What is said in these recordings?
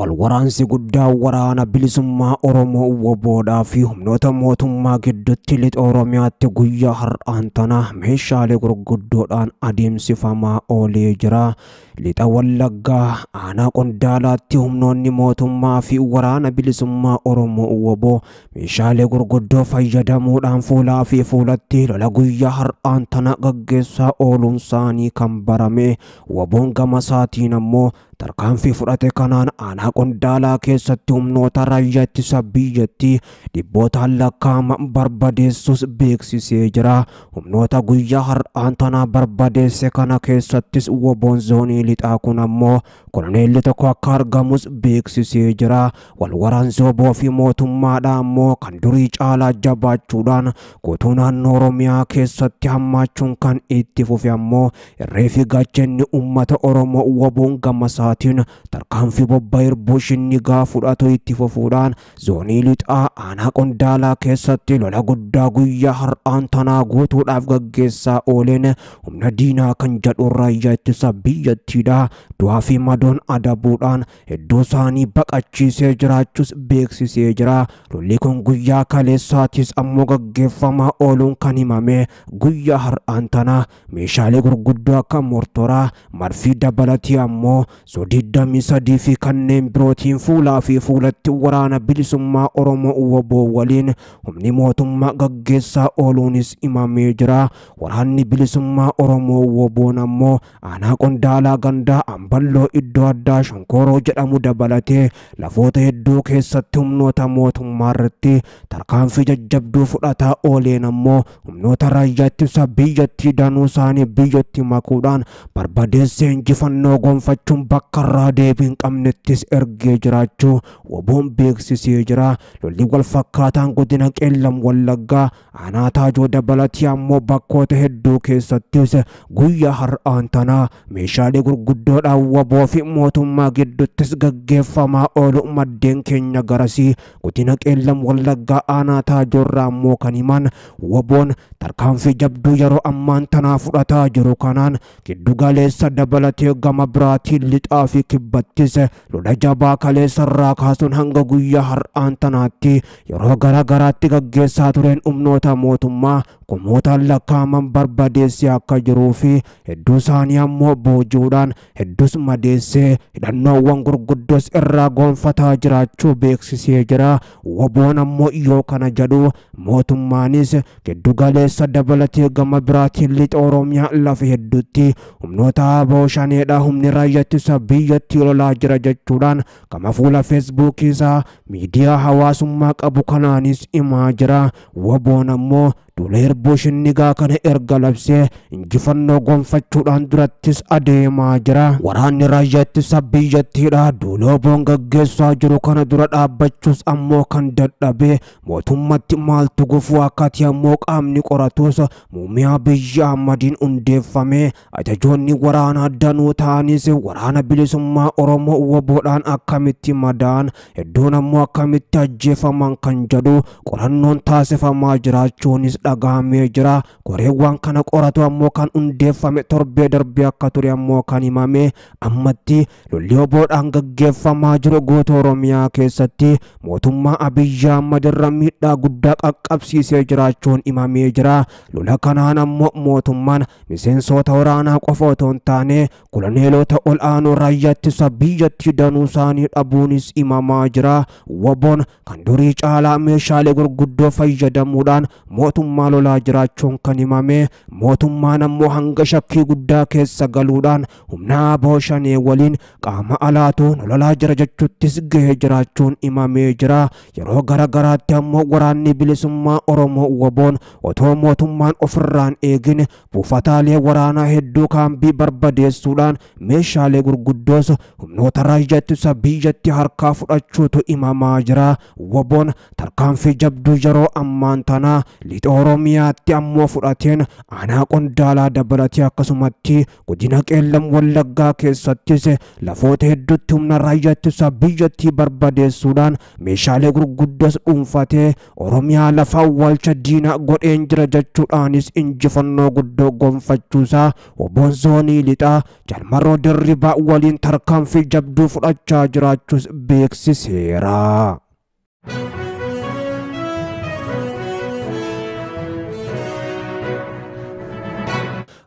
Walwaraansi guddaa waraana bilisummaa Oromoo WBOdhaa fi humnoota mootummaa gidduutti lixa Oromiyaatti guyyaa har'aan tana meeshaalee gurguddoodhaan adeemsifamaa oolee jira. Lixa Wallaggaa aanaa Qondaalaatti humnoonni mootummaa fi waraana bilisummaa Oromoo WBO meeshaalee gurguddoo fayyadamuudhaan fuulaa fi fuulatti lola guyyaa har'aan tana gaggeessaa ooluun isaanii kan barame. WBOn gama isaatiin ammoo tarkaanfii fudhate kanaan aanaa Qondaalaa keessatti humnoota raayyaa ittisa biyyattii dhibbootaan lakkaa'aman barbadeessuus beeksisee jira. Humnoota guyyaa har'aan tana barbadeesse kana keessattis WBOn zoonii lixaa kun ammoo koloneelli tokko akka argamus beeksisee jira. Walwaraansi WBO fi mootummaadhaa ammoo kan durii caalaa jabaachuudhaan guutuu naannoo Oromiyaa keessatti hammaachuun kan itti fufe ammoo irree fi gaachanni uummata Oromoo WBOn gama isaatiin tarkaanfii bobbaa irbuu shinnigaa fudhatu itti fufuudhaan zoonii lixaa aanaa Qondaalaa keessatti lola guddaa guyyaa har'aan tanaa guutuudhaaf gaggeessaa ooleen humna diinaa kan jedhu raayyaa ittisa biyyattiidha. Du'aa fi madoon adabuudhaan hedduu isaanii baqachiisee jiraachuus beeksisee jira. Lolli kun guyyaa kaleessaatis ammoo gaggeeffamaa ooluun kan himame. Guyyaa har'aan tana meeshaalee gurguddoo akka mortoraa, marfii dabalatii ammoo Sodidamii fi kanneen birootiin fuulaa fi fuulatti waraana bilisummaa Oromoo WBO waliin humni mootummaa gaggeessaa ooluunis himamee jira. Waraanni bilisummaa Oromoo WBOn ammoo aanaa Qondaalaa gandaa Amballoo iddoo addaa Shonkoroo jedhamu dabalatee lafoota hedduu keessatti humnoota mootummaa irratti tarkaanfii jajjabduu fudhataa ooleen ammoo humnoota raayyaa ittisa biyyattii danuu isaanii biyyatti makuudhaan barbadeessee injifannoo gonfachuun bakka irraa deebiin qabnettis ergee jiraachuu WBOn beeksisee jira. Lolli wal fakkaataan godina Qeellam Wallaggaa aanaa Taajoo dabalatee ammoo bakkoota hedduu keessattis guyyaa har'aan tana meeshaalee gurguddoodhaan WBO fi mootummaa gidduuttis gaggeeffamaa oolu maddeen keenya garasii godina Qeellam Wallaggaa aanaa Taajoo irraa ammoo kan himan WBOn tarkaanfii jabduu yeroo ammaan tanaa fudhataa jiru kanaan giddu galeessa dabalatee gama biraatiin lixaa fi kibbattis lola jabaa kaleessa irraa kaasuun hanga guyyaa har'aan tanaatti yeroo garaagaraatti gaggeessaa tureen humnoota mootummaa kumootaan lakkaa'aman barbadeessee akka jiruu fi hedduu isaanii ammoo boojuudhaan hedduus madeessee hidhannoowwan gurguddoos irraa gonfataa jiraachuu beeksisee jira. WBOn ammoo yoo kana jedhu mootummaanis giddu galeessa dabalatee gama biraatiin lixa Oromiyaa lafa hedduutti humnoota ABO shaneedha humni raayyaa ittisa biyyattii lolaa jira jechuudhaan gama fuula feesbuukii isaa miidiyaa hawaasummaa qabu kanaanis himaa jira. WBOn ammoo duula irbuu shinnigaa kana erga labsee injifannoo gonfachuudhaan durattis adeemaa jira. Waraanni raayyaa ittisa biyyattiidha duula WBOn gaggeessaa jiru kana dura dhaabbachuus ammoo kan dadhabe mootummatti maaltu gufuu akkati ammoo qaamni qoratus muummee Abiyyi Ahmadiin hundeeffame. Ajajoonni waraanaa danuu ta'anis waraana bilisummaa Oromoo WBOdhaan akkamitti madaan hedduun ammoo akkamitti ajjeefaman kan jedhu qorannoon taasifamaa jiraachuunis dhagahamee jira. Koreewwan kana qoratu ammoo kan hundeeffame torbee darbee akka ture ammoo kan himame. Ammatti lolli WBOdhaan gaggeeffamaa jiru guutuu Oromiyaa keessatti mootummaa Abiyyi Ahmad irra miidhaa guddaa qaqqabsiisee jiraachuun himamee jira. Lola kanaan ammoo mootummaan miseensota waraanaa qofa otoo hin taane koloneelota ol aanoo raayyaa ittisa biyyattii danuu isaanii dhabuunis himamaa jira. WBOn kan durii caalaa meeshaalee gurguddoo fayyadamuudhaan mootummaa lolaa jiraachuun kan himame. Mootummaan ammoo hanga shakkii guddaa keessa galuudhaan humna ABO shanee waliin qaama alaatu lolaa jira jechuuttis gahee jiraachuun himamee jira. Yeroo garaagaraatti ammoo waraanni bilisummaa Oromoo WBOn otoo mootummaan ofirraan eegin buufataalee waraanaa hedduu kaambii barbadeessuudhaan meeshaalee gurguddoos humnoota raayyaa ittisa biyyattii harkaa fudhachuutu himamaa jira. WBOn tarkaanfii jabduu yeroo ammaan tanaa lixa Oromiyaatti ammoo fudhateen aanaa Qondaalaa dabalatee akkasumatti godina Qeellam Wallaggaa keessattis lafoota hedduutti humna raayyaa ittisa biyyattii barbadeessuudhaan meeshaalee gurguddoos dhuunfatee Oromiyaa lafa awwaalcha diinaa godheen jira jechuudhaanis injifannoo guddoo gonfachuusaa WBOn zoonii lixaa Jalmarroo Dirribaa waliin tarkaanfii jabduu fudhachaa jiraachuus beeksiseera.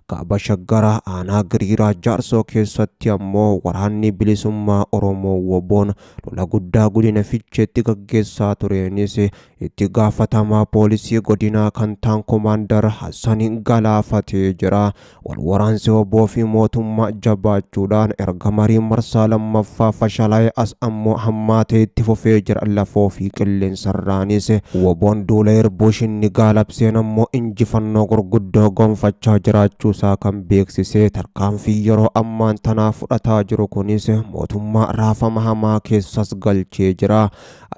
Kaaba Shaggara aanaa Giriiraa Jaarsoo keessatti ammoo waraanni bilisummaa Oromoo WBOn lola guddaa godina Fiicheetti gaggeessaa tureenis itti gaafatamaa poolisii godinaa kan ta'an Koomaandar Hassan galaafatee jira. Wal waraansi WBO fi mootummaa jabaachuudhaan erga mariin marsaa lammaffaa fashalaa'ee as ammoo hammaatee itti fufee jira. Lafoo fi qilleensarraanis WBOn duula erboo shinni gaalabseen ammoo injifannoo gurguddoo gonfachaa jiraachuu kan beeksisee tarkaanfii yeroo ammaan tanaa fudhataa jiru kunis mootummaa raafama hamaa keessas galchee jira.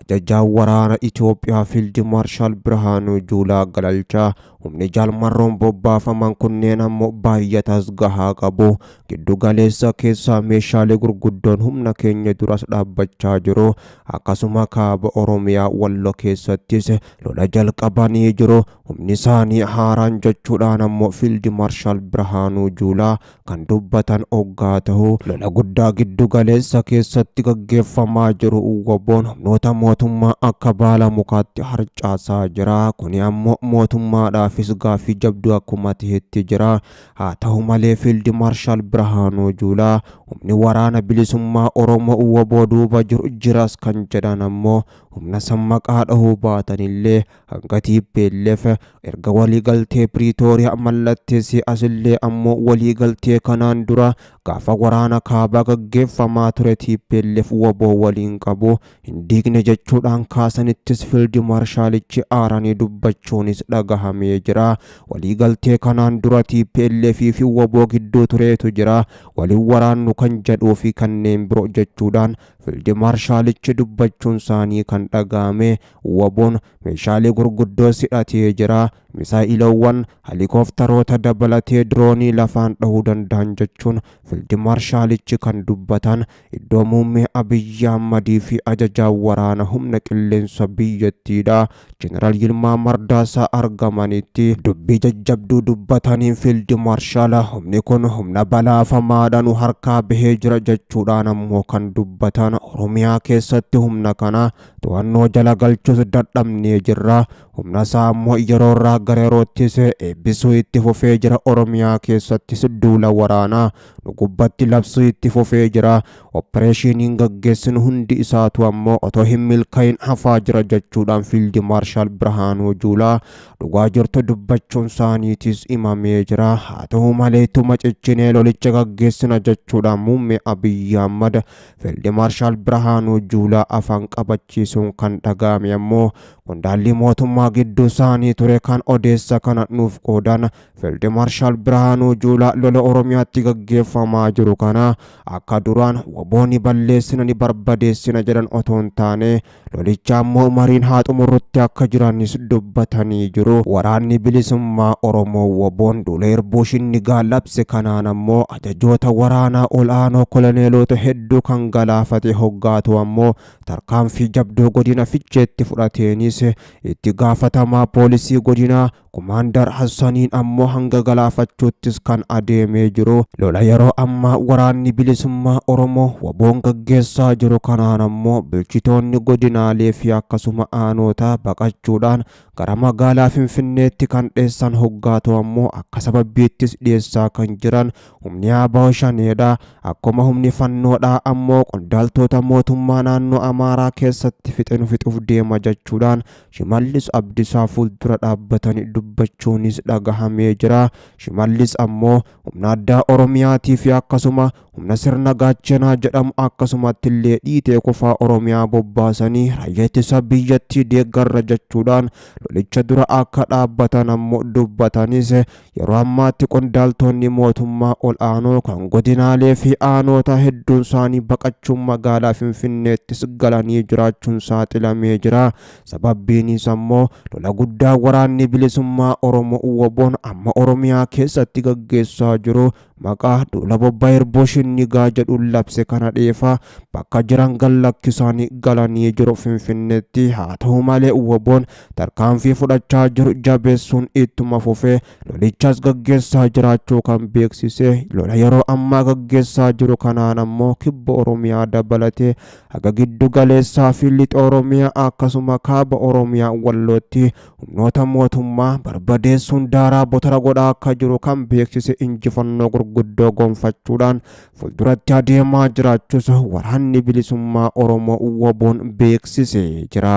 Ajajaan waraana Itoophiyaa Fiild Maarshaal Birhaanuu Juulaa Galalchaa humni Jalmarroon bobbaafaman kunneen ammoo baay'atas gahaa qabu. Giddu galeessa keessaa meeshaalee gurguddoon humna keenya duras dhaabbachaa jiru. Akkasuma kaaba Oromiyaa Walloo keessattis lola jalqabanii jiru. Humni isaanii haaraan jechuudhaan ammoo Fiild Maarshaal Birhaanuu Juulaa kan dubbatan oggaa ta'u lola guddaa giddu galeessa keessatti gaggeeffamaa jiru WBOn humnoota mootummaa akka baala mukaatti harcaasaa jira. Kuni ammoo mootummaadhaafis gaaffii jabduu akkuma ta'etti jira. Haa ta'u malee Fiild Maarshaal Birhaanuu Juulaa humni waraana bilisummaa Oromoo WBO duuba jiru jiras kan jedhan ammoo humna sammaqaa dhahuu baatanillee hanga TPLF erga waliigaltee Pretoria mallatteessee asillee ammoo waliigaltee kanaan dura gaafa waraana kaabaa gaggeeffamaa ture TPLF WBO waliin qabu hin diigne jechuudhaan kaasanittis Fiild Maarshaalichi aaranii dubbachuunis dhagahamee jira. Waliigaltee kanaan dura TPLF fi WBO gidduu tureetu jira. Waliin waraannu kan jedhuu fi kanneen biroo jechuudhaan Fiild Maarshaalichi dubbachuun isaanii kan dhagahame. WBOn meeshaalee gurguddoo hidhatee jira. Misaa'ilawwan helikoophtaroota dabalatee diroonii lafaan dhahuu danda'an jechuun Fiild Maarshaalichi kan dubbatan iddoo muummee Abiyyi Ahmadii fi ajajaa waraana humna qilleensa biyyattiidha Jeneraal Yilmaa Mardaasaa argamanitti dubbii jajjabduu dubbataniin Fiild Maarshaal humni kun humna balaafamaadhaan harkaa bahee jira jechuudhaan ammoo kan dubbatan Oromiyaa keessatti humna kana to'annoo jala galchuus dadhabnee jirra. Humna isaa ammoo yeroorraa gara yeroottis eebbisuu itti fufee jira. Oromiyaa keessattis duula waraanaa gubbatti labsuu itti fufee jira. Opereeshiniin gaggeessinu hundi isaatu ammoo otoo hin milkaa'in hafaa jira jechuudhaan Fiild Maarshaal Birhaanuu Juulaa dhugaa jirtu dubbachuun isaaniitis himamee jira. Haa ta'u malee ittuma ciccinee lolicha gaggeessina jechuudhaan muummee Abiyyi Ahmad Fiild Maarshaal Birhaanuu Juulaa afaan qabachiisuun kan dhagahame ammoo qondaalli mootummaa gidduu isaanii ture kan odeessa kana nuuf qoodan Fiild Maarshaal Birhaanuu Juulaa lola Oromiyaatti gaggeeffamaa jiru kana akka duraan WBOn balleessina ni barbadeessina jedhan otoo hin taane lolicha ammoo mariin haa xumurrutti akka jiranis dubbatanii jiru. Waraanni bilisummaa Oromoo WBOn duula erboo shinni gaalabse kanaan ammoo ajajoota waraanaa ol'aanoo koloneelota hedduu kan galaafate hoggaatu ammoo tarkaanfii jabduu godina Fiicheetti fudhateenis itti gaafatamaa poolisii godinaa Koomaandar Hassaniin ammoo hanga galaafachuuttis kan adeemee jiru. Lola yeroo ammaa waraanni bilisummaa Oromoo WBOn gaggeessaa jiru kanaan ammoo bulchitoonni godinaalee fi akkasuma aanota baqachuudhaan gara magaalaa Finfinneetti kan dheessan hoggaatu ammoo akka sababbiittis dhiyeessaa kan jiran humni ABO shaneedha. Akkuma humni fannoodhaa ammoo qondaaltota mootummaa naannoo Amaaraa keessatti fixuuf deema jechuudhaan Shimallis Abdiisaa fuuldura dhaabbatanii dubbachuunis dhagahamee jira. Shimallis ammoo humna addaa Oromiyaatii fi akkasuma humna sirna gaachanaa jedhamu akkasumatti illee dhiitee kufaa Oromiyaa bobbaasanii raayyaa ittisa biyyattii deeggarra jechuudhaan lolicha dura akka dhaabbatan ammoo dubbatanis yeroo ammaatti qondaaltonni mootummaa ol aanoo kan godinaalee fi aanota hedduun isaanii baqachuun magaalaa Finfinneettis galanii jiraachuun saaxilamee jira. Sababbiinis ammoo lola guddaa waraanni bilisummaa Oromoo WBO'n amma Oromiyaa keessatti gaggeessaa jiru maqaa duula bobbaa Erboo Shinnigaa jedhuun labse kana dheefaa bakka jiran gallakkisaanii galanii jiru Finfinneetti. Haa ta'u malee WBO'n tarkaanfii fudhachaa jiru jabeessuun ittuma fufee lolichas gaggeessaa jiraachuu kan beeksise. Lola yeroo ammaa gaggeessaa jiru kanaan ammoo kibba Oromiyaa dabalatee haga giddu galeessaa fi lixa Oromiyaa akkasuma kaaba Oromiyaa Wallootti humnoota mootummaa barbadeessuun daaraa botara godhaa akka jiru kan beeksise. Injifannoo gurguddoo gonfachuudhaan fuulduratti adeemaa jiraachuus waraanni bilisummaa Oromoo WBO'n beeksisee jira.